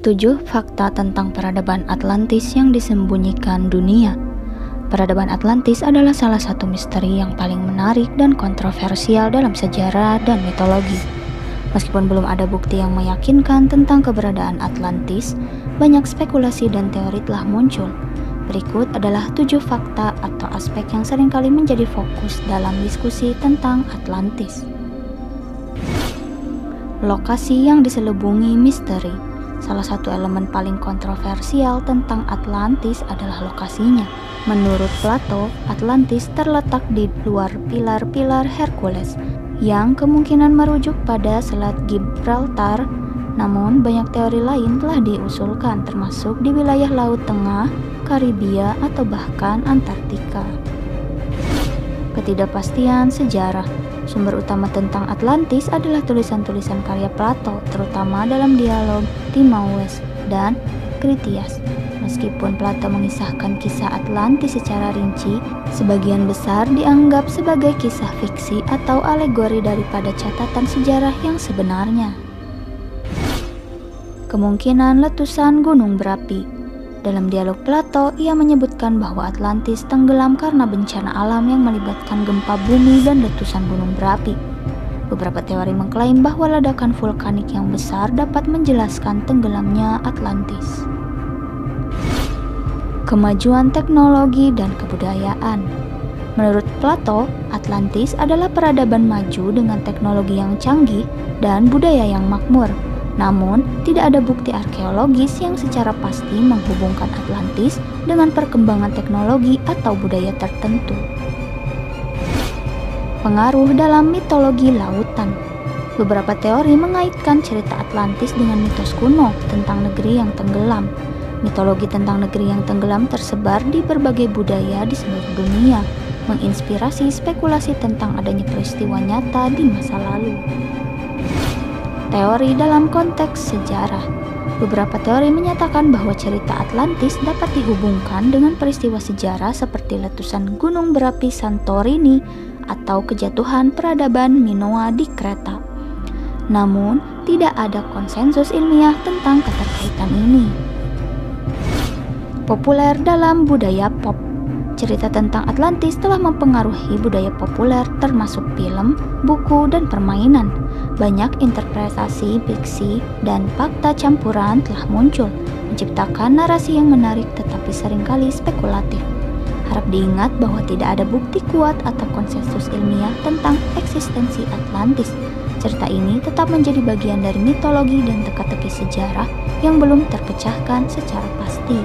7 fakta tentang peradaban Atlantis yang disembunyikan dunia. Peradaban Atlantis adalah salah satu misteri yang paling menarik dan kontroversial dalam sejarah dan mitologi. Meskipun belum ada bukti yang meyakinkan tentang keberadaan Atlantis, banyak spekulasi dan teori telah muncul. Berikut adalah 7 fakta atau aspek yang seringkali menjadi fokus dalam diskusi tentang Atlantis. Lokasi yang diselubungi misteri. Salah satu elemen paling kontroversial tentang Atlantis adalah lokasinya. Menurut Plato, Atlantis terletak di luar pilar-pilar Hercules, yang kemungkinan merujuk pada Selat Gibraltar. Namun, banyak teori lain telah diusulkan, termasuk di wilayah Laut Tengah, Karibia, atau bahkan Antartika. Ketidakpastian sejarah. Sumber utama tentang Atlantis adalah tulisan-tulisan karya Plato, terutama dalam dialog Timaeus dan Critias. Meskipun Plato mengisahkan kisah Atlantis secara rinci, sebagian besar dianggap sebagai kisah fiksi atau alegori daripada catatan sejarah yang sebenarnya. Kemungkinan letusan gunung berapi. Dalam dialog Plato, ia menyebutkan bahwa Atlantis tenggelam karena bencana alam yang melibatkan gempa bumi dan letusan gunung berapi. Beberapa teori mengklaim bahwa ledakan vulkanik yang besar dapat menjelaskan tenggelamnya Atlantis. Kemajuan teknologi dan kebudayaan. Menurut Plato, Atlantis adalah peradaban maju dengan teknologi yang canggih dan budaya yang makmur. Namun, tidak ada bukti arkeologis yang secara pasti menghubungkan Atlantis dengan perkembangan teknologi atau budaya tertentu. Pengaruh dalam mitologi lautan. Beberapa teori mengaitkan cerita Atlantis dengan mitos kuno tentang negeri yang tenggelam. Mitologi tentang negeri yang tenggelam tersebar di berbagai budaya di seluruh dunia, menginspirasi spekulasi tentang adanya peristiwa nyata di masa lalu. Teori dalam konteks sejarah. Beberapa teori menyatakan bahwa cerita Atlantis dapat dihubungkan dengan peristiwa sejarah seperti letusan gunung berapi Santorini atau kejatuhan peradaban Minoa di Kreta. Namun, tidak ada konsensus ilmiah tentang keterkaitan ini. Populer dalam budaya pop. Cerita tentang Atlantis telah mempengaruhi budaya populer termasuk film, buku, dan permainan. Banyak interpretasi, fiksi, dan fakta campuran telah muncul, menciptakan narasi yang menarik tetapi seringkali spekulatif. Harap diingat bahwa tidak ada bukti kuat atau konsensus ilmiah tentang eksistensi Atlantis. Cerita ini tetap menjadi bagian dari mitologi dan teka-teki sejarah yang belum terpecahkan secara pasti.